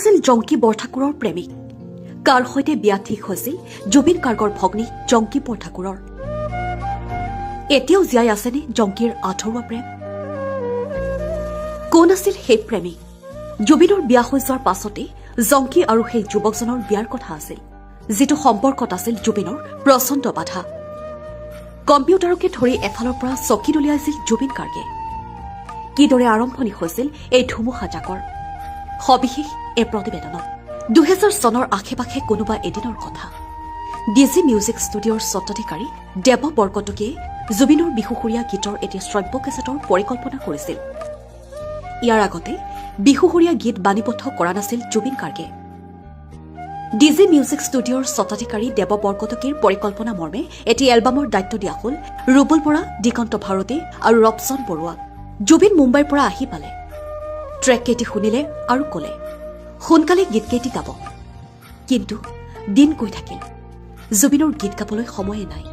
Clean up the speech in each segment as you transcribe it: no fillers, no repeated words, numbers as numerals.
আছিল জংকি বৰঠাকুৰৰ প্ৰেমিক কাৰ সৈতে বিয়া ঠিক হৈছিল জুবিন গাৰ্গৰ ভগ্নী জংকি বৰঠাকুৰৰ এতিয়াও জীয়াই আছেনে জংকিৰ আধৰুৱা প্ৰেম কোন আছিল সেই প্ৰেমিক জুবিনৰ বিয়া হৈ যোৱাৰ পাছতে জংকি আৰু সেই যুৱকজনৰ বিয়াৰ কথা আছিল যিটো সম্পৰ্কত আছিল জুবিনৰ প্ৰচণ্ড বাধা কম্পিউটাৰকে ধৰি এফালৰ পৰা চকী দলিয়াইছিল জুবিন গাৰ্গে কিদৰে আৰম্ভণি হৈছিল এই ধুমুহা জাকৰ সবিশেষ এই প্ৰতিবেদনত 2000 চনৰ আশে-পাশে কোনোবা এদিনৰ কথা ডিজি মিউজিক ষ্টুডিঅ'ৰ স্বত্বাধিকাৰী দেৱ বৰকটকীয়ে জুবিনৰ বিহুসুৰীয়া গীতৰ এটি শ্ৰব্য কেছেটৰ পৰিকল্পনা কৰিছিল ইয়াৰ আগতে বিহুসুৰীয়া গীত বাণীবদ্ধ কৰা নাছিল জুবিন গাৰ্গে ডিজি মিউজিক ষ্টুডিঅ'ৰ স্বত্বাধিকাৰী দেৱ বৰকটকীৰ পৰিকল্পনা মৰ্মে এটি এলবামৰ দায়িত্ব দিয়া হ'ল ৰুবুল বৰা দিগন্ত ভাৰতী আৰু ৰবচন বৰুৱা জুবিন মুম্বাইৰ পৰা আহি পালে ট্ৰেক কেইটি শুনিলে আৰু ক'লে সোনকালে গীতকেইটি গাব কিন্তু দিন গৈ থাকিল জুবিনৰ গীত গাবলৈ সময়ে নাই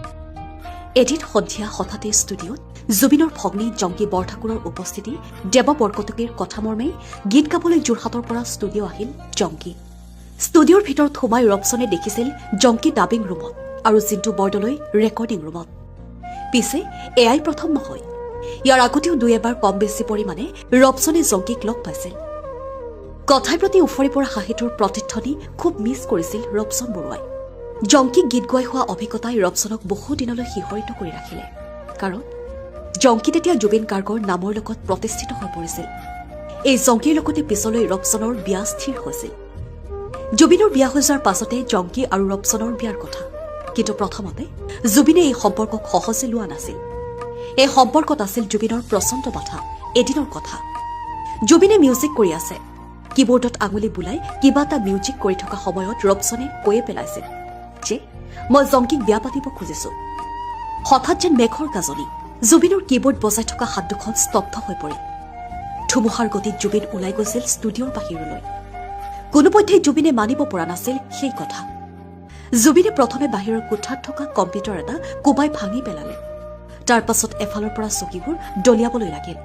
এদিন সন্ধিয়া হঠাতে ষ্টুডিঅ'ত জুবিনৰ ভগ্নী জংকি বৰঠাকুৰৰ উপস্থিতি দেৱ বৰকটকীৰ কথামৰ্মেই গীত গাবলৈ যোৰহাটৰ পৰা ষ্টুডিঅ' আহিল জংকি ষ্টুডিঅ'ৰ ভিতৰত সোমাই ৰবচনে দেখিছিল জংকি ডাবিং ৰুমত আৰু জিন্তু বৰদলৈ ৰেকৰ্ডিং ৰুমত পিছে এয়াই প্ৰথম নহয় ইয়াৰ আগতেও দুই এবাৰ কম বেছি পৰিমাণে ৰবচনে জংকিক লগ পাইছিল কথাই প্ৰতি উফৰি পৰা হাঁহিটোৰ প্ৰতিধ্বনি খুব মিছ কৰিছিল ৰবচন বৰুৱাই জংকিক গীত গোৱাই হোৱা অভিজ্ঞতাই ৰবচনক বহু দিনলৈ শিহৰিত কৰি ৰাখিলে কাৰণ জংকি তেতিয়া জুবিন গাৰ্গৰ নামৰ লগত প্ৰতিষ্ঠিত হৈ পৰিছিল এই জংকিৰ লগতে পিছলৈ ৰবচনৰ বিয়া স্থিৰ হৈছিল জুবিনৰ বিয়া হৈ যোৱাৰ পাছতে জংকি আৰু ৰবচনৰ বিয়াৰ কথা কিন্তু প্ৰথমতে জুবিনে এই সম্পৰ্কক সহজে লোৱা নাছিল এই সম্পৰ্কত আছিল জুবিনৰ প্ৰচণ্ড বাধা এদিনৰ কথা জুবিনে মিউজিক কৰি আছে কিবোৰ্ডত আঙুলি বুলাই কিবা এটা মিউজিক কৰি থকা সময়ত ৰবচনে কৈয়ে পেলাইছিল যে মই জংকিক বিয়া পাতিব খুজিছো হঠাৎ যেন মেঘৰ গাজনি জুবিনৰ কিবোৰ্ড বজাই থকা হাত দুখন স্তব্ধ হৈ পৰিল ধুমুহাৰ গতিত জুবিন ওলাই গৈছিল ষ্টুডিঅ'ৰ বাহিৰলৈ কোনোপধ্যেই জুবিনে মানিব পৰা নাছিল সেই কথা জুবিনে প্ৰথমে বাহিৰৰ কোঠাত থকা কম্পিউটাৰ এটা কোবাই ভাঙি পেলালে তাৰ পাছত এফালৰ পৰা চকীবোৰ দলিয়াবলৈ লাগিল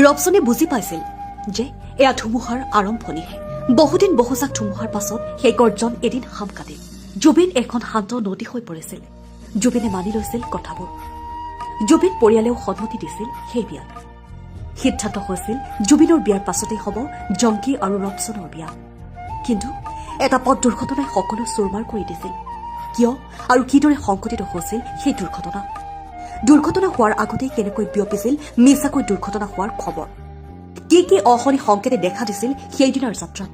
ৰবচনে বুজি পাইছিল যে এয়া ধুমুহাৰ আৰম্ভণিহে বহুদিন বহুজাক ধুমুহাৰ পাছত সেই গৰ্জন এদিন হাম কাটিল জুবিন এখন শান্ত নদী হৈ পৰিছিল জুবিনে মানি লৈছিল কথাবোৰ জুবিন পৰিয়ালেও সন্মতি দিছিল সেই বিয়াত সিদ্ধান্ত হৈছিল জুবিনৰ বিয়াৰ পাছতেই হ'ব জংকি আৰু ৰবচনৰ বিয়া কিন্তু এটা পথ দুৰ্ঘটনাই সকলো চুৰমাৰ কৰি দিছিল কিয় আৰু কিদৰে সংঘটিত হৈছিল সেই দুৰ্ঘটনা হোৱাৰ আগতেই কেনেকৈ বিয়পিছিল মিছাকৈ দুৰ্ঘটনা হোৱাৰ খবৰ কি অশনি সংকেতে দেখা দিছিল সেইদিনাৰ যাত্ৰাত